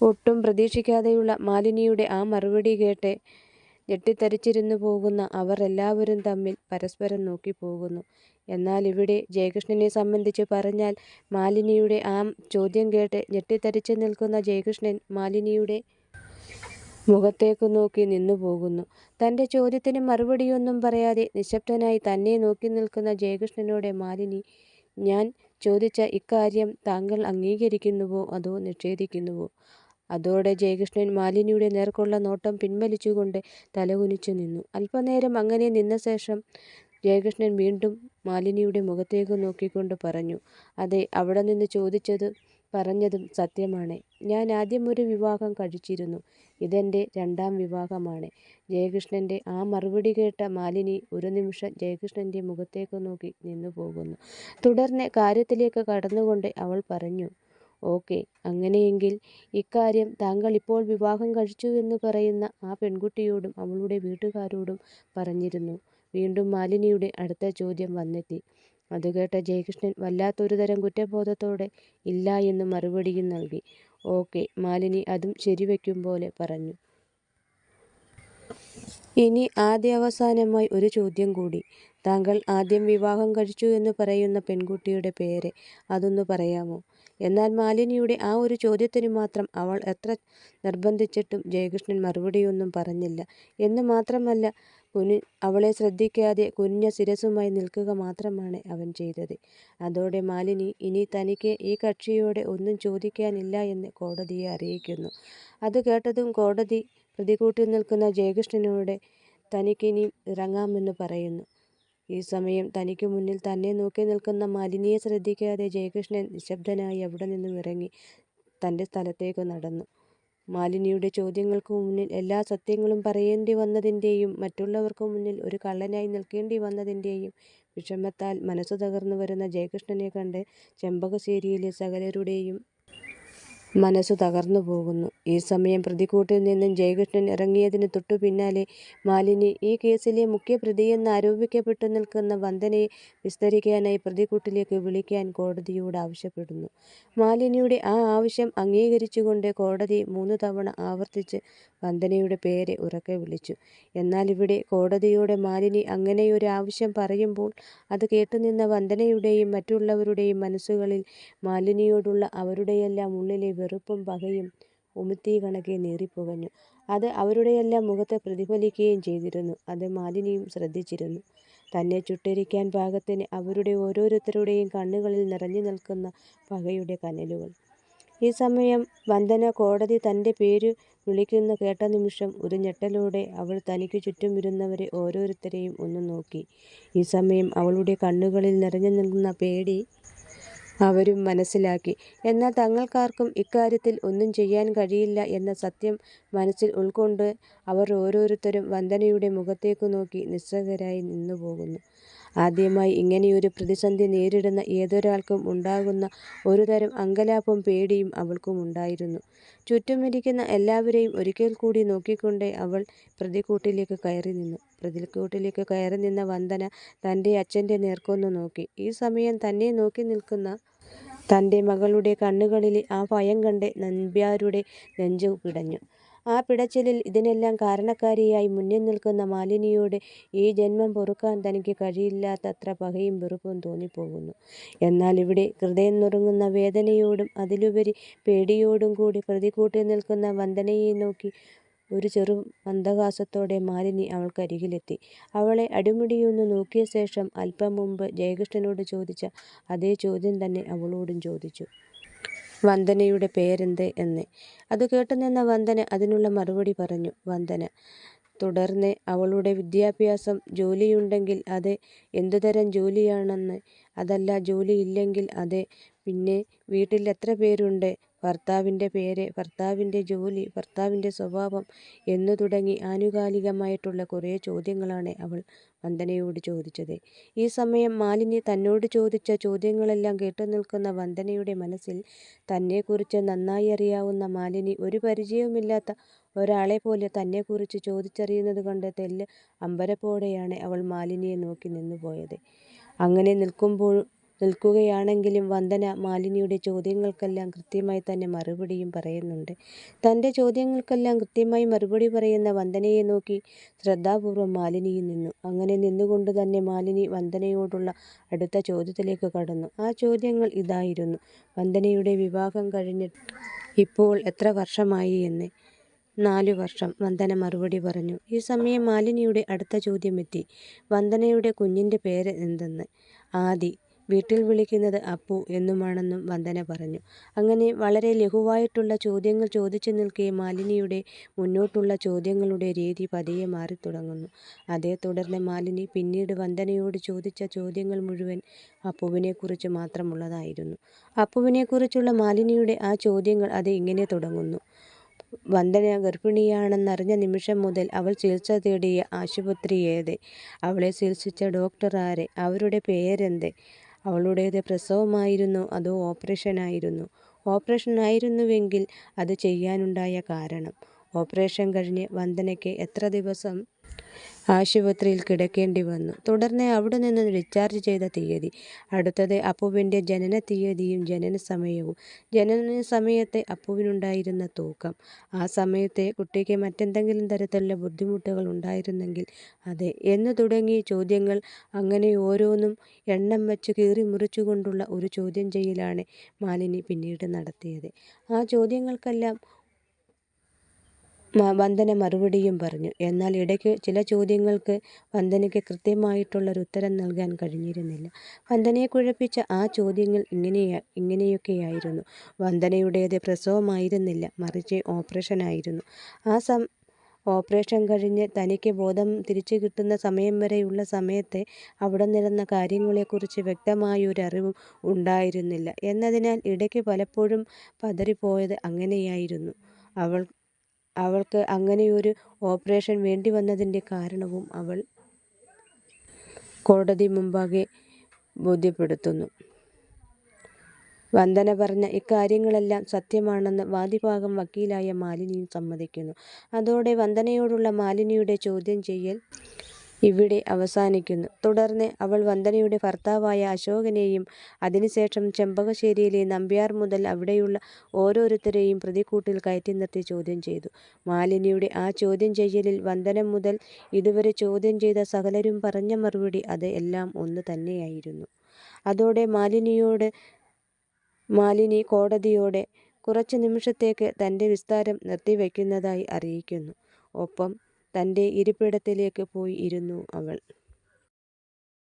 ഒട്ടും പ്രതീക്ഷിക്കാതെയുള്ള മാലിനിയുടെ ആ മറുപടി കേട്ട് ഞെട്ടിത്തരിച്ചിരുന്നു പോകുന്ന അവർ എല്ലാവരും തമ്മിൽ പരസ്പരം നോക്കിപ്പോകുന്നു. എന്നാൽ ഇവിടെ ജയകൃഷ്ണനെ സംബന്ധിച്ച് പറഞ്ഞാൽ, മാലിനിയുടെ ആ ചോദ്യം കേട്ട് ഞെട്ടിത്തരിച്ചു നിൽക്കുന്ന ജയകൃഷ്ണൻ മാലിനിയുടെ മുഖത്തേക്ക് നോക്കി നിന്നു പോകുന്നു. തൻ്റെ ചോദ്യത്തിന് മറുപടിയൊന്നും പറയാതെ നിശബ്ദനായി തന്നെ നോക്കി നിൽക്കുന്ന ജയകൃഷ്ണനോട് മാലിനി, ഞാൻ ചോദിച്ച ഇക്കാര്യം താങ്കൾ അംഗീകരിക്കുന്നുവോ അതോ നിഷേധിക്കുന്നുവോ? അതോടെ ജയകൃഷ്ണൻ മാലിനിയുടെ നേർക്കുള്ള നോട്ടം പിൻവലിച്ചുകൊണ്ട് തലകുനിച്ചു നിന്നു. അല്പനേരം അങ്ങനെ നിന്ന ശേഷം ജയകൃഷ്ണൻ വീണ്ടും മാലിനിയുടെ മുഖത്തേക്ക് നോക്കിക്കൊണ്ട് പറഞ്ഞു, അതെ, അവിടെ നിന്ന് പറഞ്ഞതും സത്യമാണ്. ഞാൻ ആദ്യം ഒരു വിവാഹം കഴിച്ചിരുന്നു. ഇതെൻ്റെ രണ്ടാം വിവാഹമാണ്. ജയകൃഷ്ണൻ്റെ ആ മറുപടി കേട്ട മാലിനി ഒരു നിമിഷം ജയകൃഷ്ണൻ്റെ മുഖത്തേക്ക് നോക്കി നിന്നു പോകുന്നു. തുടർന്ന് കാര്യത്തിലേക്ക് കടന്നുകൊണ്ട് അവൾ പറഞ്ഞു, ഓക്കെ, അങ്ങനെയെങ്കിൽ ഇക്കാര്യം താങ്കൾ ഇപ്പോൾ വിവാഹം കഴിച്ചുവെന്ന് പറയുന്ന ആ പെൺകുട്ടിയോടും അവളുടെ വീട്ടുകാരോടും പറഞ്ഞിരുന്നോ? വീണ്ടും മാലിനിയുടെ അടുത്ത ചോദ്യം വന്നെത്തി. അത് കേട്ട ജയകൃഷ്ണൻ വല്ലാത്തൊരു തരം കുറ്റബോധത്തോടെ ഇല്ല എന്ന് മറുപടിയും നൽകി. ഓക്കെ, മാലിനി അതും ശരിവെക്കും പോലെ പറഞ്ഞു. ഇനി അവസാനമായി ഒരു ചോദ്യം കൂടി. താങ്കൾ ആദ്യം വിവാഹം കഴിച്ചു എന്ന് പറയുന്ന പെൺകുട്ടിയുടെ പേര് അതൊന്ന് പറയാമോ? എന്നാൽ മാലിനിയുടെ ആ ഒരു ചോദ്യത്തിന് മാത്രം അവൾ എത്ര നിർബന്ധിച്ചിട്ടും ജയകൃഷ്ണൻ മറുപടിയൊന്നും പറഞ്ഞില്ല. എന്ന് മാത്രമല്ല, അവളെ ശ്രദ്ധിക്കാതെ കുനിഞ്ഞ ശിരസുമായി നിൽക്കുക മാത്രമാണ് അവൻ ചെയ്തത്. അതോടെ മാലിനി, ഇനി തനിക്ക് ഈ കക്ഷിയോട് ഒന്നും ചോദിക്കാനില്ല എന്ന് കോടതിയെ അറിയിക്കുന്നു. അത് കേട്ടതും കോടതി പ്രതികൂട്ടിൽ നിൽക്കുന്ന ജയകൃഷ്ണനോട് തനിക്കിനി ഇറങ്ങാമെന്ന് പറയുന്നു. ഈ സമയം തനിക്ക് മുന്നിൽ തന്നെ നോക്കി നിൽക്കുന്ന മാലിനിയെ ശ്രദ്ധിക്കാതെ ജയകൃഷ്ണൻ നിശബ്ദനായി അവിടെ നിന്നും ഇറങ്ങി തൻ്റെ സ്ഥലത്തേക്ക് നടന്നു. മാലിനിയുടെ ചോദ്യങ്ങൾക്ക് മുന്നിൽ എല്ലാ സത്യങ്ങളും പറയേണ്ടി വന്നതിൻ്റെയും മറ്റുള്ളവർക്ക് മുന്നിൽ ഒരു കള്ളനായി നിൽക്കേണ്ടി വന്നതിൻ്റെയും വിഷമത്താൽ മനസ്സു തകർന്നു വരുന്ന ജയകൃഷ്ണനെ കണ്ട് ചെമ്പകശ്ശേരിയിലെ സകലരുടെയും മനസ്സു തകർന്നു പോകുന്നു. ഈ സമയം പ്രതിക്കൂട്ടിൽ നിന്നും ജയകൃഷ്ണൻ ഇറങ്ങിയതിന് തൊട്ടു പിന്നാലെ മാലിനി ഈ കേസിലെ മുഖ്യപ്രതിയെന്ന് ആരോപിക്കപ്പെട്ടു നിൽക്കുന്ന വന്ദനയെ വിസ്തരിക്കാനായി പ്രതിക്കൂട്ടിലേക്ക് വിളിക്കാൻ കോടതിയോട് ആവശ്യപ്പെടുന്നു. മാലിനിയുടെ ആ ആവശ്യം അംഗീകരിച്ചുകൊണ്ട് കോടതി 3 തവണ ആവർത്തിച്ച് വന്ദനയുടെ പേര് ഉറക്കെ വിളിച്ചു. എന്നാൽ ഇവിടെ കോടതിയോട് മാലിനി അങ്ങനെയൊരു ആവശ്യം പറയുമ്പോൾ അത് കേട്ടുനിന്ന വന്ദനയുടെയും മറ്റുള്ളവരുടെയും മനസ്സുകളിൽ മാലിനിയോടുള്ള അവരുടെയെല്ലാം ഉള്ളിലെ വെറുപ്പും പകയും ഉമിത്തി കണക്കെ നീറിപ്പുകഞ്ഞു. അത് അവരുടെയെല്ലാം മുഖത്ത് പ്രതിഫലിക്കുകയും ചെയ്തിരുന്നു. അത് മാലിനിയും ശ്രദ്ധിച്ചിരുന്നു. തന്നെ ചുട്ടരിക്കാൻ പാകത്തിന് അവരുടെ ഓരോരുത്തരുടെയും കണ്ണുകളിൽ നിറഞ്ഞു നിൽക്കുന്ന പകയുടെ കനലുകൾ. ഈ സമയം വന്ദന കോടതി തൻ്റെ പേര് വിളിക്കുന്ന കേട്ട നിമിഷം ഒരു ഞെട്ടലോടെ അവൾ തനിക്ക് ചുറ്റും ഇരുന്നവരെ ഓരോരുത്തരെയും ഒന്ന് നോക്കി. ഈ സമയം അവളുടെ കണ്ണുകളിൽ നിറഞ്ഞു നിൽക്കുന്ന പേടി അവരും മനസ്സിലാക്കി. എന്നാൽ തങ്ങൾക്കാർക്കും ഇക്കാര്യത്തിൽ ഒന്നും ചെയ്യാൻ കഴിയില്ല എന്ന സത്യം മനസ്സിൽ ഉൾക്കൊണ്ട് അവർ ഓരോരുത്തരും വന്ദനയുടെ മുഖത്തേക്ക് നോക്കി നിസ്സംഗരായി നിന്നുപോകുന്നു. ആദ്യമായി ഇങ്ങനെയൊരു പ്രതിസന്ധി നേരിടുന്ന ഏതൊരാൾക്കും ഉണ്ടാകുന്ന ഒരുതരം അങ്കലാപ്പും പേടിയും അവൾക്കും ഉണ്ടായിരുന്നു. ചുറ്റുമിരിക്കുന്ന എല്ലാവരെയും ഒരിക്കൽ കൂടി നോക്കിക്കൊണ്ട് അവൾ പ്രതിക്കൂട്ടിലേക്ക് കയറി നിന്നു. പ്രതിക്കൂട്ടിലേക്ക് കയറി നിന്ന വന്ദന തൻ്റെ അച്ഛൻ്റെ നേർക്കൊന്നു നോക്കി. ഈ സമയം തന്നെ നോക്കി നിൽക്കുന്ന തൻ്റെ മകളുടെ കണ്ണുകളിലെ ആ ഭയം കണ്ട് നമ്പ്യാരുടെ നെഞ്ചു പിടഞ്ഞു. ആ പിടച്ചിലിൽ ഇതിനെല്ലാം കാരണക്കാരിയായി മുന്നിൽ നിൽക്കുന്ന മാലിനിയോട് ഈ ജന്മം പൊറുക്കാൻ തനിക്ക് കഴിയില്ലാത്തത്ര പകയും വെറുപ്പും തോന്നിപ്പോകുന്നു. എന്നാൽ ഇവിടെ ഹൃദയം നുറുങ്ങുന്ന വേദനയോടും അതിലുപരി പേടിയോടും കൂടി പ്രതിക്കൂട്ടിൽ നിൽക്കുന്ന വന്ദനയെ നോക്കി ഒരു ചെറു മന്ദഹാസത്തോടെ മാലിനി അവൾക്കരികിലെത്തി. അവളെ അടിമുടിയൊന്ന് നോക്കിയ ശേഷം അല്പം മുമ്പ് ജയകൃഷ്ണനോട് ചോദിച്ച അതേ ചോദ്യം തന്നെ അവളോടും ചോദിച്ചു. വന്ദനയുടെ പേരെന്ത് എന്ന്. അത് കേട്ടുനിന്ന വന്ദന അതിനുള്ള മറുപടി പറഞ്ഞു. വന്ദന തുടർന്ന് അവളുടെ വിദ്യാഭ്യാസം, ജോലിയുണ്ടെങ്കിൽ അത് എന്തുതരം ജോലിയാണെന്ന്, അതല്ല ജോലിയില്ലെങ്കിൽ അത്, പിന്നെ വീട്ടിൽ എത്ര പേരുണ്ട്, ഭർത്താവിൻ്റെ പേര്, ഭർത്താവിൻ്റെ ജോലി, ഭർത്താവിൻ്റെ സ്വഭാവം എന്നു തുടങ്ങി ആനുകാലികമായിട്ടുള്ള കുറേ ചോദ്യങ്ങളാണ് അവൾ വന്ദനയോട് ചോദിച്ചത്. ഈ സമയം മാലിനി തന്നോട് ചോദിച്ച ചോദ്യങ്ങളെല്ലാം കേട്ടുനിൽക്കുന്ന വന്ദനയുടെ മനസ്സിൽ തന്നെക്കുറിച്ച് നന്നായി അറിയാവുന്ന മാലിനി ഒരു പരിചയവുമില്ലാത്ത ഒരാളെപ്പോലെ തന്നെക്കുറിച്ച് ചോദിച്ചറിയുന്നത് കണ്ട് അമ്പരപ്പോടെയാണ് അവൾ മാലിനിയെ നോക്കി നിന്നുപോയത്. അങ്ങനെ നിൽക്കുമ്പോൾ നിൽക്കുകയാണെങ്കിലും വന്ദന മാലിനിയുടെ ചോദ്യങ്ങൾക്കെല്ലാം കൃത്യമായി തന്നെ മറുപടിയും പറയുന്നുണ്ട്. തൻ്റെ ചോദ്യങ്ങൾക്കെല്ലാം കൃത്യമായി മറുപടി പറയുന്ന വന്ദനയെ നോക്കി ശ്രദ്ധാപൂർവം മാലിനിയും നിന്നു. അങ്ങനെ നിന്നുകൊണ്ട് തന്നെ മാലിനി വന്ദനയോടുള്ള അടുത്ത ചോദ്യത്തിലേക്ക് കടന്നു. ആ ചോദ്യങ്ങൾ ഇതായിരുന്നു: വന്ദനയുടെ വിവാഹം കഴിഞ്ഞിട്ട് ഇപ്പോൾ എത്ര വർഷമായി എന്ന്. 4 വർഷം, വന്ദന മറുപടി പറഞ്ഞു. ഈ സമയം മാലിനിയുടെ അടുത്ത ചോദ്യമെത്തി: വന്ദനയുടെ കുഞ്ഞിൻ്റെ പേര് എന്തെന്ന്. ആദി, വീട്ടിൽ വിളിക്കുന്നത് അപ്പു എന്നുമാണെന്നും വന്ദന പറഞ്ഞു. അങ്ങനെ വളരെ ലഘുവായിട്ടുള്ള ചോദ്യങ്ങൾ ചോദിച്ചു നിൽക്കെ മാലിനിയുടെ മുന്നോട്ടുള്ള ചോദ്യങ്ങളുടെ രീതി പതിയെ മാറിത്തുടങ്ങുന്നു. അതേ തുടർന്ന് മാലിനി പിന്നീട് വന്ദനയോട് ചോദിച്ച ചോദ്യങ്ങൾ മുഴുവൻ അപ്പുവിനെക്കുറിച്ച് മാത്രമുള്ളതായിരുന്നു. അപ്പുവിനെക്കുറിച്ചുള്ള മാലിനിയുടെ ആ ചോദ്യങ്ങൾ അത് ഇങ്ങനെ തുടങ്ങുന്നു: വന്ദന ഗർഭിണിയാണെന്നറിഞ്ഞ നിമിഷം മുതൽ അവൾ ചികിത്സ തേടിയ ആശുപത്രി ഏത്? അവളെ ചികിത്സിച്ച ഡോക്ടർ ആര്? അവരുടെ പേരെന്ത്? അവളുടേത് പ്രസവമായിരുന്നോ അതോ ഓപ്പറേഷനായിരുന്നോ? ഓപ്പറേഷനായിരുന്നുവെങ്കിൽ അത് ചെയ്യാനുണ്ടായ കാരണം? ഓപ്പറേഷൻ കഴിഞ്ഞ് വന്ദനയ്ക്ക് എത്ര ദിവസം ആശുപത്രിയിൽ കിടക്കേണ്ടി വന്നു? തുടർന്ന് അവിടെ നിന്ന് ഡിസ്ചാർജ് ചെയ്ത തീയതി. അടുത്തത് അപ്പുവിൻ്റെ ജനന തീയതിയും ജനന സമയവും. ജനന സമയത്ത് അപ്പുവിനുണ്ടായിരുന്ന തൂക്കം. ആ സമയത്ത് കുട്ടിക്ക് മറ്റെന്തെങ്കിലും തരത്തിലുള്ള ബുദ്ധിമുട്ടുകൾ ഉണ്ടായിരുന്നെങ്കിൽ അത് എന്ന് തുടങ്ങിയ ചോദ്യങ്ങൾ. അങ്ങനെ ഓരോന്നും എണ്ണം വെച്ച് കീറി മുറിച്ചുകൊണ്ടുള്ള ഒരു ചോദ്യം ചെയ്യലാണ് മാലിനി പിന്നീട് നടത്തിയത്. ആ ചോദ്യങ്ങൾക്കെല്ലാം വന്ദന മറുപടിയും പറഞ്ഞു. എന്നാൽ ഇടയ്ക്ക് ചില ചോദ്യങ്ങൾക്ക് വന്ദനയ്ക്ക് കൃത്യമായിട്ടുള്ളൊരു ഉത്തരം നൽകാൻ കഴിഞ്ഞിരുന്നില്ല. വന്ദനയെ കുഴപ്പിച്ച ആ ചോദ്യങ്ങൾ ഇങ്ങനെയൊക്കെയായിരുന്നു: വന്ദനയുടേത് പ്രസവമായിരുന്നില്ല, മറിച്ച് ഓപ്പറേഷനായിരുന്നു. ഓപ്പറേഷൻ കഴിഞ്ഞ് തനിക്ക് ബോധം തിരിച്ചു കിട്ടുന്ന സമയം വരെയുള്ള സമയത്ത് അവിടെ നടന്ന കാര്യങ്ങളെക്കുറിച്ച് വ്യക്തമായൊരറിവും ഉണ്ടായിരുന്നില്ല എന്നതിനാൽ ഇടയ്ക്ക് പലപ്പോഴും പതറിപ്പോയത് അങ്ങനെയായിരുന്നു. അവൾക്ക് അങ്ങനെയൊരു ഓപ്പറേഷൻ വേണ്ടിവന്നതിൻ്റെ കാരണവും അവൾ കോടതി മുമ്പാകെ ബോധ്യപ്പെടുത്തുന്നു. വന്ദന പറഞ്ഞ ഇക്കാര്യങ്ങളെല്ലാം സത്യമാണെന്ന് വാദിഭാഗം വക്കീലായ മാലിനിയും സമ്മതിക്കുന്നു. അതോടെ വന്ദനയോടുള്ള മാലിനിയുടെ ചോദ്യം ചെയ്യൽ ഇവിടെ അവസാനിക്കുന്നു. തുടർന്ന് അവൾ വന്ദനയുടെ ഭർത്താവായ അശോകനെയും അതിനുശേഷം ചെമ്പകശ്ശേരിയിലെ നമ്പ്യാർ മുതൽ അവിടെയുള്ള ഓരോരുത്തരെയും പ്രതിക്കൂട്ടിൽ കയറ്റി നിർത്തി ചോദ്യം ചെയ്തു. മാലിനിയുടെ ആ ചോദ്യം ചെയ്യലിൽ വന്ദന മുതൽ ഇതുവരെ ചോദ്യം ചെയ്ത സകലരും പറഞ്ഞ മറുപടി അത് എല്ലാം ഒന്ന് തന്നെയായിരുന്നു. അതോടെ മാലിനി കോടതിയോടെ കുറച്ച് നിമിഷത്തേക്ക് തൻ്റെ വിസ്താരം നിർത്തിവെക്കുന്നതായി അറിയിക്കുന്നു. ഒപ്പം തൻ്റെ ഇരിപ്പിടത്തിലേക്ക് പോയി ഇരുന്നു അവൾ.